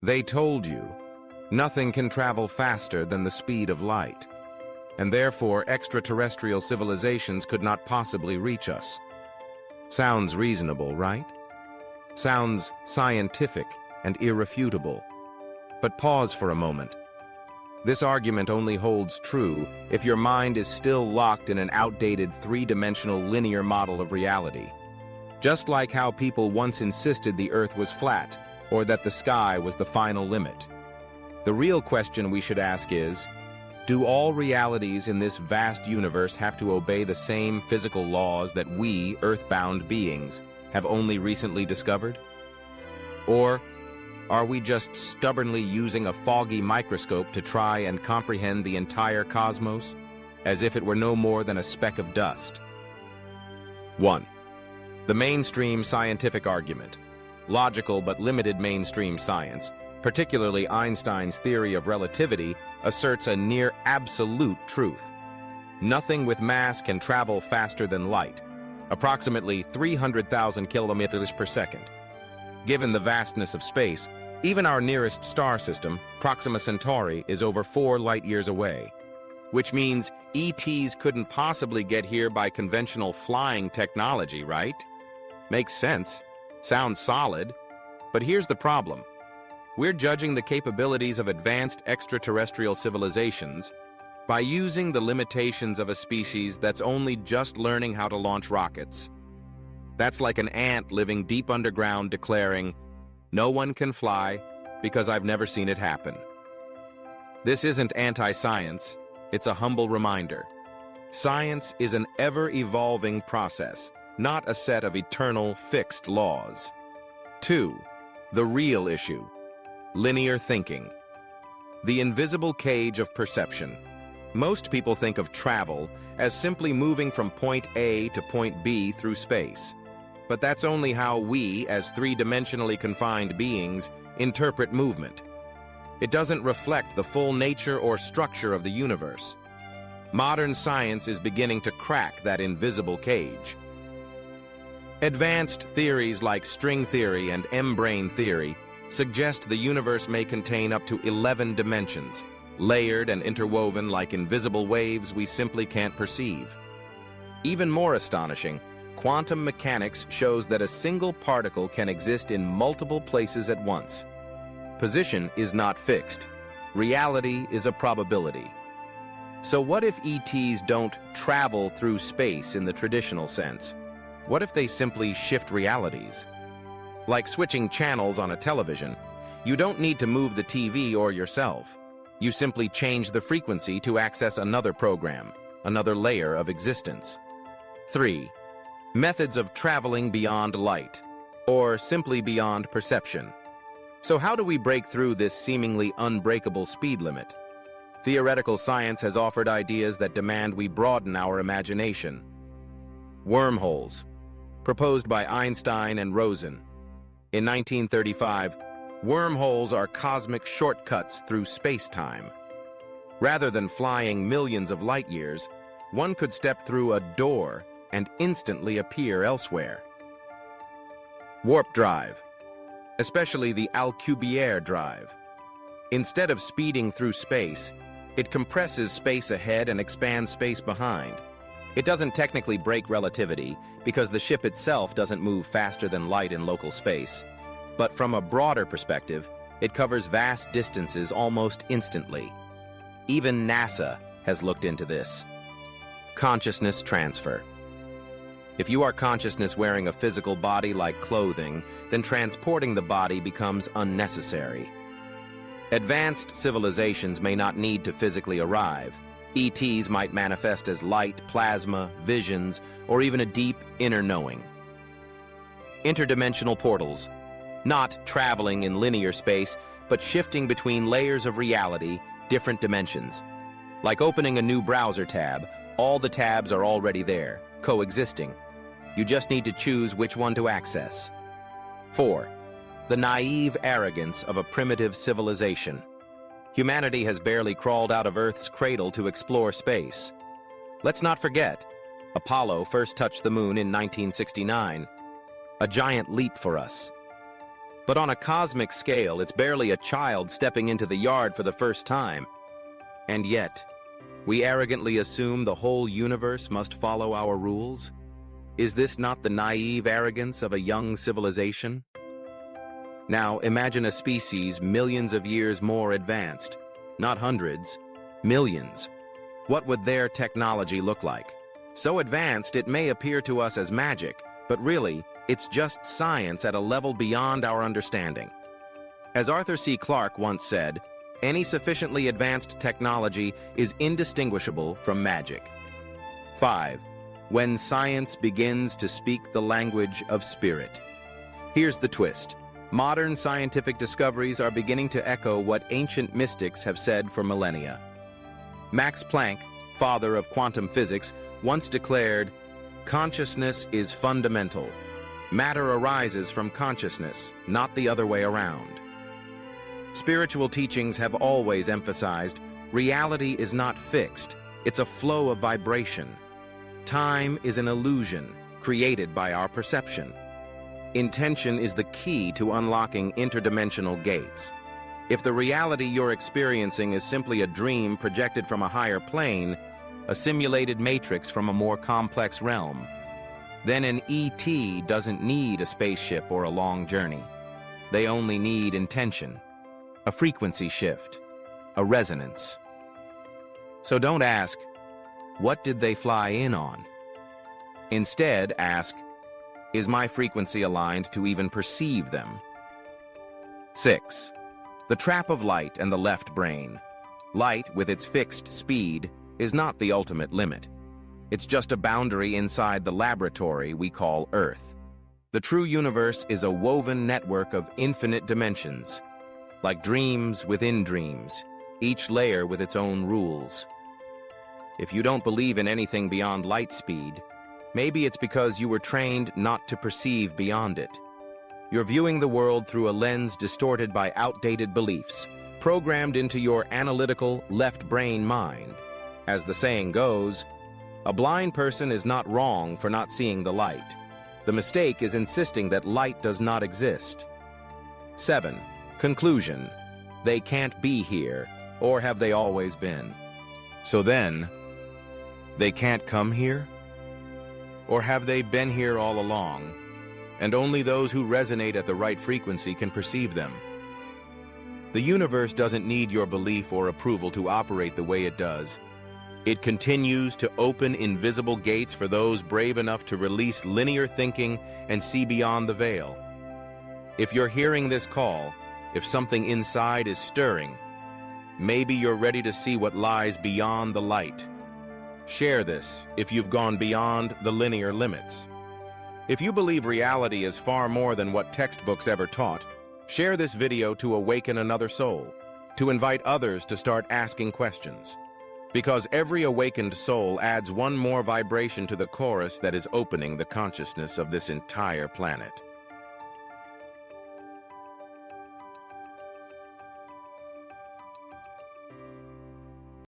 They told you nothing can travel faster than the speed of light, and therefore extraterrestrial civilizations could not possibly reach us. Sounds reasonable, right? Sounds scientific and irrefutable. But pause for a moment. This argument only holds true if your mind is still locked in an outdated three-dimensional linear model of reality. Just like how people once insisted the Earth was flat, or that the sky was the final limit. The real question we should ask is, do all realities in this vast universe have to obey the same physical laws that we, earthbound beings, have only recently discovered? Or are we just stubbornly using a foggy microscope to try and comprehend the entire cosmos, as if it were no more than a speck of dust? 1. The mainstream scientific argument. Logical but limited mainstream science, particularly Einstein's theory of relativity, asserts a near absolute truth. Nothing with mass can travel faster than light, approximately 300,000 kilometers per second. Given the vastness of space, even our nearest star system, Proxima Centauri, is over 4 light-years away, which means ETs couldn't possibly get here by conventional flying technology, right? Makes sense. Sounds solid. But here's the problem. We're judging the capabilities of advanced extraterrestrial civilizations by using the limitations of a species that's only just learning how to launch rockets. That's like an ant living deep underground declaring, "No one can fly because I've never seen it happen." This isn't anti-science, it's a humble reminder. Science is an ever-evolving process, not a set of eternal, fixed laws. 2. The real issue. Linear thinking. The invisible cage of perception. Most people think of travel as simply moving from point A to point B through space. But that's only how we, as three-dimensionally confined beings, interpret movement. It doesn't reflect the full nature or structure of the universe. Modern science is beginning to crack that invisible cage. Advanced theories like string theory and M-brain theory suggest the universe may contain up to 11 dimensions, layered and interwoven like invisible waves we simply can't perceive. Even more astonishing, quantum mechanics shows that a single particle can exist in multiple places at once. Position is not fixed. Reality is a probability. So what if ETs don't travel through space in the traditional sense? What if they simply shift realities? Like switching channels on a television, you don't need to move the TV or yourself. You simply change the frequency to access another program, another layer of existence. 3. Methods of traveling beyond light, or simply beyond perception. So how do we break through this seemingly unbreakable speed limit? Theoretical science has offered ideas that demand we broaden our imagination. Wormholes, proposed by Einstein and Rosen. In 1935, wormholes are cosmic shortcuts through space-time. Rather than flying millions of light-years, one could step through a door and instantly appear elsewhere. Warp drive, especially the Alcubierre drive. Instead of speeding through space, it compresses space ahead and expands space behind. It doesn't technically break relativity because the ship itself doesn't move faster than light in local space. But from a broader perspective, it covers vast distances almost instantly. Even NASA has looked into this. Consciousness transfer. If you are consciousness wearing a physical body like clothing, then transporting the body becomes unnecessary. Advanced civilizations may not need to physically arrive. ETs might manifest as light, plasma, visions, or even a deep inner knowing. Interdimensional portals. Not traveling in linear space, but shifting between layers of reality, different dimensions. Like opening a new browser tab, all the tabs are already there, coexisting. You just need to choose which one to access. 4. The naive arrogance of a primitive civilization. Humanity has barely crawled out of Earth's cradle to explore space. Let's not forget, Apollo first touched the moon in 1969. A giant leap for us. But on a cosmic scale, it's barely a child stepping into the yard for the first time. And yet, we arrogantly assume the whole universe must follow our rules? Is this not the naive arrogance of a young civilization? Now, imagine a species millions of years more advanced. Not hundreds, millions. What would their technology look like? So advanced it may appear to us as magic, but really, it's just science at a level beyond our understanding. As Arthur C. Clarke once said, any sufficiently advanced technology is indistinguishable from magic. 5. When science begins to speak the language of spirit. Here's the twist. Modern scientific discoveries are beginning to echo what ancient mystics have said for millennia. Max Planck, father of quantum physics, once declared, "Consciousness is fundamental. Matter arises from consciousness, not the other way around." Spiritual teachings have always emphasized reality is not fixed, it's a flow of vibration. Time is an illusion created by our perception. Intention is the key to unlocking interdimensional gates. If the reality you're experiencing is simply a dream projected from a higher plane, a simulated matrix from a more complex realm, then an ET doesn't need a spaceship or a long journey. They only need intention, a frequency shift, a resonance. So don't ask, what did they fly in on? Instead, ask, is my frequency aligned to even perceive them? 6. The trap of light and the left brain. Light, with its fixed speed, is not the ultimate limit. It's just a boundary inside the laboratory we call Earth. The true universe is a woven network of infinite dimensions, like dreams within dreams, each layer with its own rules. If you don't believe in anything beyond light speed, maybe it's because you were trained not to perceive beyond it. You're viewing the world through a lens distorted by outdated beliefs, programmed into your analytical left brain mind. As the saying goes, a blind person is not wrong for not seeing the light. The mistake is insisting that light does not exist. 7. Conclusion. They can't be here, or have they always been? So then, they can't come here? Or have they been here all along, and only those who resonate at the right frequency can perceive them? The universe doesn't need your belief or approval to operate the way it does. It continues to open invisible gates for those brave enough to release linear thinking and see beyond the veil. If you're hearing this call, if something inside is stirring, maybe you're ready to see what lies beyond the light. Share this if you've gone beyond the linear limits. If you believe reality is far more than what textbooks ever taught, share this video to awaken another soul, to invite others to start asking questions. Because every awakened soul adds one more vibration to the chorus that is opening the consciousness of this entire planet.